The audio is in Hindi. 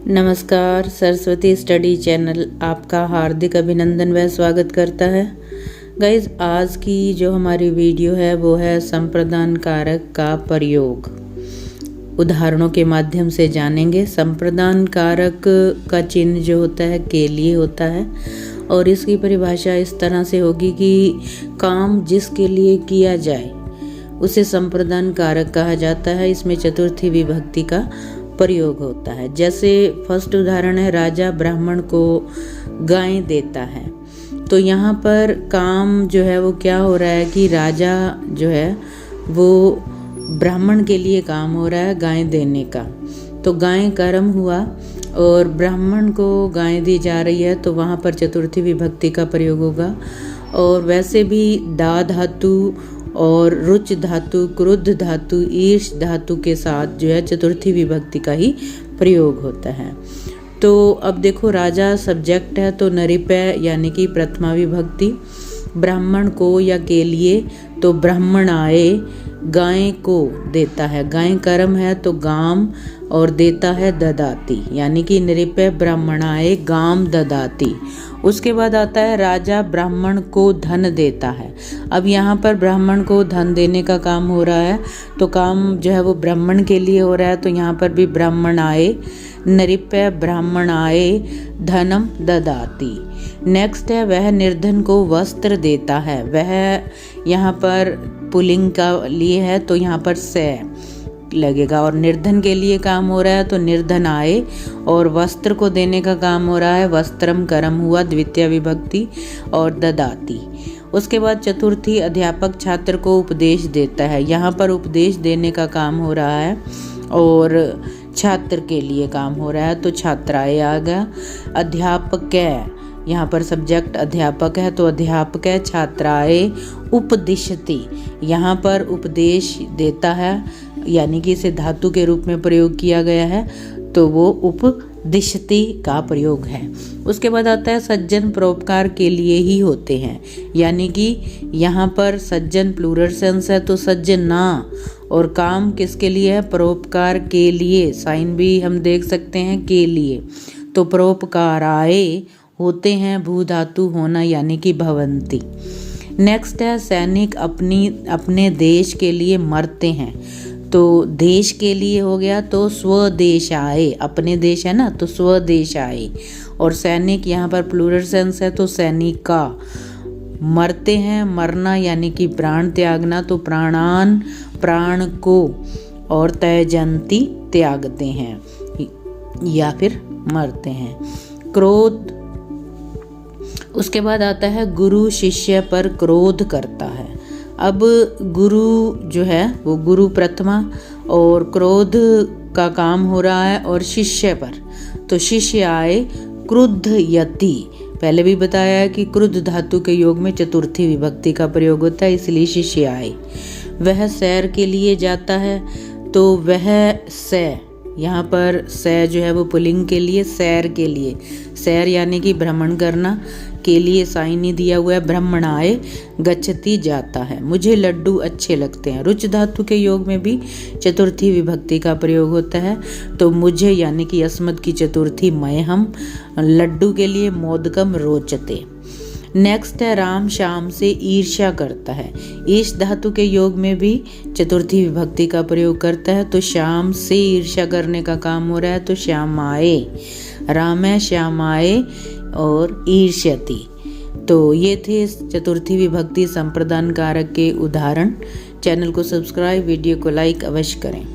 नमस्कार। सरस्वती स्टडी चैनल आपका हार्दिक अभिनंदन व स्वागत करता है। गाइज, आज की जो हमारी वीडियो है वो है संप्रदान कारक का प्रयोग। उदाहरणों के माध्यम से जानेंगे। संप्रदान कारक का चिन्ह जो होता है के लिए होता है और इसकी परिभाषा इस तरह से होगी कि काम जिसके लिए किया जाए उसे संप्रदान कारक कहा जाता है। इसमें चतुर्थी विभक्ति का प्रयोग होता है। जैसे फर्स्ट उदाहरण है, राजा ब्राह्मण को गाय देता है। तो यहाँ पर काम जो है वो क्या हो रहा है कि राजा जो है वो ब्राह्मण के लिए काम हो रहा है गाय देने का। तो गाय कर्म हुआ और ब्राह्मण को गाय दी जा रही है, तो वहाँ पर चतुर्थी विभक्ति का प्रयोग होगा। और वैसे भी दा धातु और रुच धातु, क्रुद्ध धातु, ईश धातु के साथ जो है चतुर्थी विभक्ति का ही प्रयोग होता है। तो अब देखो, राजा सब्जेक्ट है तो नरिपय यानी कि प्रथमा विभक्ति। ब्राह्मण को या के लिए तो ब्राह्मण आए गाय को देता है। गाय कर्म है तो गाम और देता है ददाती, यानी कि नृपय ब्राह्मणाय गाम ददाती। उसके बाद आता है राजा ब्राह्मण को धन देता है। अब यहाँ पर ब्राह्मण को धन देने का काम हो रहा है, तो काम जो है वो ब्राह्मण के लिए हो रहा है। तो यहाँ पर भी ब्राह्मण आए नृपय ब्राह्मणाय धनम ददाती। नेक्स्ट है, वह निर्धन को वस्त्र देता है। वह यहाँ पर पुल्लिंग का लिए है तो यहाँ पर से लगेगा और निर्धन के लिए काम हो रहा है तो निर्धन आए और वस्त्र को देने का काम हो रहा है। वस्त्रम कर्म हुआ द्वितीय विभक्ति और ददाती। उसके बाद चतुर्थी, अध्यापक छात्र को उपदेश देता है। यहाँ पर उपदेश देने का काम हो रहा है और छात्र के लिए काम हो रहा है तो छात्राए आ गया। अध्यापक है, यहाँ पर सब्जेक्ट अध्यापक है तो अध्यापक है छात्राए उपदिशति। यहाँ पर उपदेश देता है यानी कि इसे धातु के रूप में प्रयोग किया गया है तो वो उपदिशति का प्रयोग है। उसके बाद आता है सज्जन परोपकार के लिए ही होते हैं, यानी कि यहाँ पर सज्जन प्लूरल सेंस है तो सज्जना और काम किसके लिए है, परोपकार के लिए। साइन भी हम देख सकते हैं के लिए, तो परोपकाराय होते हैं भू धातु होना यानी कि भवंती। नेक्स्ट है, सैनिक अपने देश के लिए मरते हैं। तो देश के लिए हो गया तो स्वदेश आए, अपने देश है ना तो स्वदेश आए। और सैनिक यहाँ पर प्लूरल सेंस है तो सैनिका। मरते हैं, मरना यानी कि प्राण त्यागना, तो प्राणान प्राण को, और त्यजंती त्यागते हैं या फिर मरते हैं। क्रोध। उसके बाद आता है गुरु शिष्य पर क्रोध करता है। अब गुरु जो है वो गुरु प्रथमा और क्रोध का काम हो रहा है और शिष्य पर, तो शिष्य आए क्रुद्ध यति। पहले भी बताया है कि क्रुद्ध धातु के योग में चतुर्थी विभक्ति का प्रयोग होता है, इसलिए शिष्य आए। वह सैर के लिए जाता है तो वह सै, यहाँ पर सै जो है वो पुल्लिंग के लिए, सैर के लिए, सैर यानी कि भ्रमण करना के लिए साइन ही दिया हुआ है। ब्रह्मणाय गच्छति जाता है। मुझे लड्डू अच्छे लगते हैं। रुच धातु के योग में भी चतुर्थी विभक्ति का प्रयोग होता है तो मुझे यानी कि अस्मद की चतुर्थी मयहम, लड्डू के लिए मोदकम रोचते। नेक्स्ट है, राम श्याम से ईर्ष्या करता है। ईश धातु के योग में भी चतुर्थी विभक्ति का प्रयोग करता है तो श्याम से ईर्ष्या करने का काम हो रहा है तो श्यामाए। राम है श्यामाए और ईर्ष्यति। तो ये थे चतुर्थी विभक्ति संप्रदान कारक के उदाहरण। चैनल को सब्सक्राइब, वीडियो को लाइक अवश्य करें।